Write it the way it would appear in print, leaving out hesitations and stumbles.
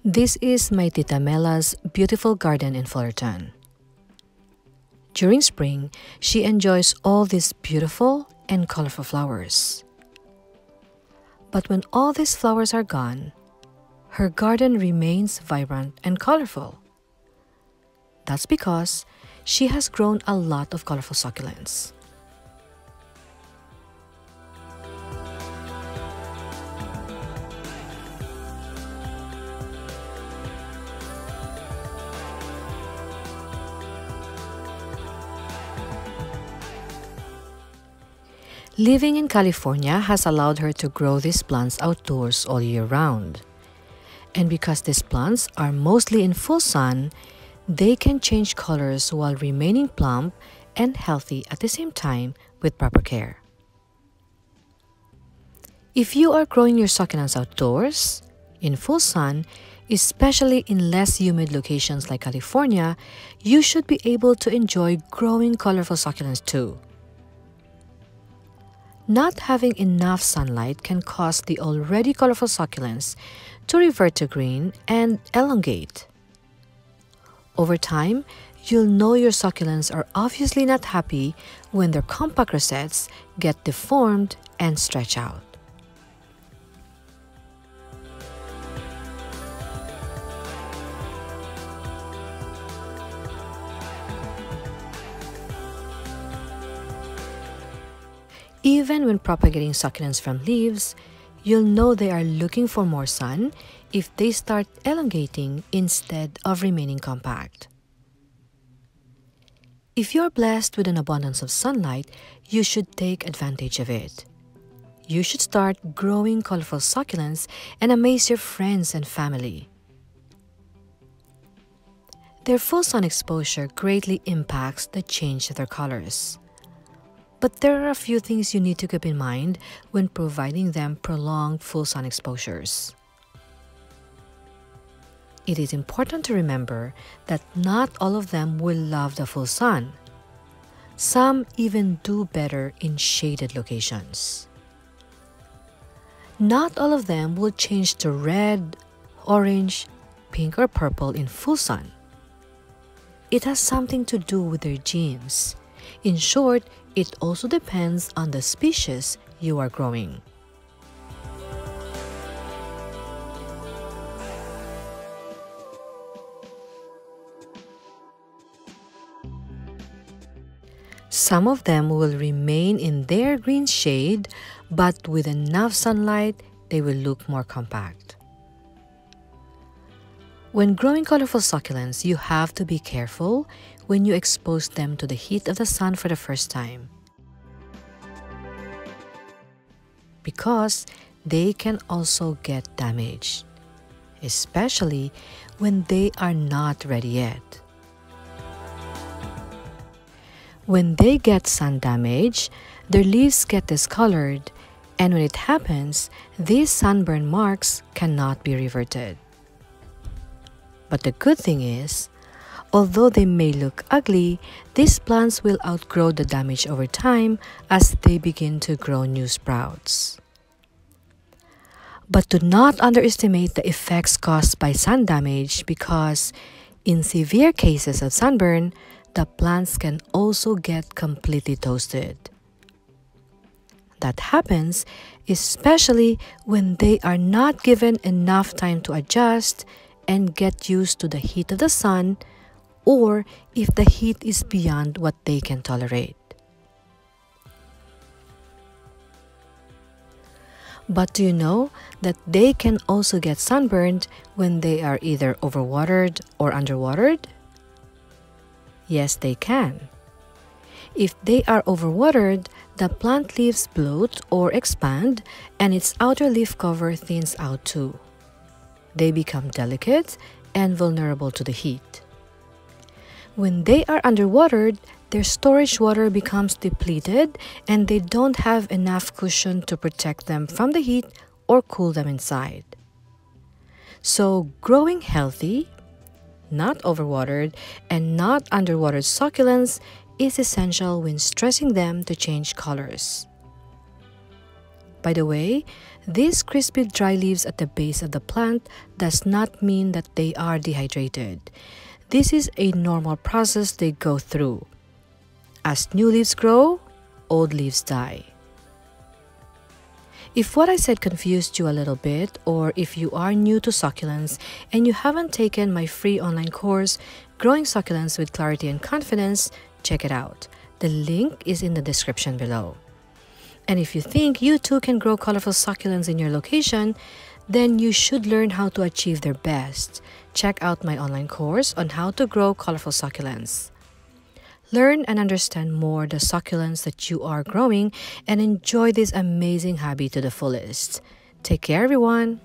This is my Tita Mela's beautiful garden in Fullerton. During spring, she enjoys all these beautiful and colorful flowers. But when all these flowers are gone, her garden remains vibrant and colorful. That's because she has grown a lot of colorful succulents. Living in California has allowed her to grow these plants outdoors all year round. And because these plants are mostly in full sun, they can change colors while remaining plump and healthy at the same time with proper care. If you are growing your succulents outdoors, in full sun, especially in less humid locations like California, you should be able to enjoy growing colorful succulents too. Not having enough sunlight can cause the already colorful succulents to revert to green and elongate. Over time, you'll know your succulents are obviously not happy when their compact rosettes get deformed and stretch out. Even when propagating succulents from leaves, you'll know they are looking for more sun if they start elongating instead of remaining compact. If you're blessed with an abundance of sunlight, you should take advantage of it. You should start growing colorful succulents and amaze your friends and family. Their full sun exposure greatly impacts the change of their colors. But there are a few things you need to keep in mind when providing them prolonged full sun exposures. It is important to remember that not all of them will love the full sun. Some even do better in shaded locations. Not all of them will change to red, orange, pink, or purple in full sun. It has something to do with their genes. In short, it also depends on the species you are growing. Some of them will remain in their green shade, but with enough sunlight, they will look more compact. When growing colorful succulents, you have to be careful when you expose them to the heat of the sun for the first time, because they can also get damaged, especially when they are not ready yet. When they get sun damage, their leaves get discolored, and when it happens, these sunburn marks cannot be reverted. But the good thing is, although they may look ugly, these plants will outgrow the damage over time as they begin to grow new sprouts. But do not underestimate the effects caused by sun damage, because in severe cases of sunburn, the plants can also get completely toasted. That happens especially when they are not given enough time to adjust and get used to the heat of the sun, or if the heat is beyond what they can tolerate. But do you know that they can also get sunburned when they are either overwatered or underwatered? Yes, they can. If they are overwatered, the plant leaves bloat or expand, and its outer leaf cover thins out too. They become delicate and vulnerable to the heat. When they are underwatered, their storage water becomes depleted and they don't have enough cushion to protect them from the heat or cool them inside. So, growing healthy, not overwatered, and not underwatered succulents is essential when stressing them to change colors. By the way, these crispy dry leaves at the base of the plant does not mean that they are dehydrated. This is a normal process they go through. As new leaves grow, old leaves die. If what I said confused you a little bit, or if you are new to succulents and you haven't taken my free online course, Growing Succulents with Clarity and Confidence, check it out. The link is in the description below. And if you think you too can grow colorful succulents in your location, then you should learn how to achieve their best. Check out my online course on how to grow colorful succulents. Learn and understand more the succulents that you are growing and enjoy this amazing hobby to the fullest. Take care, everyone!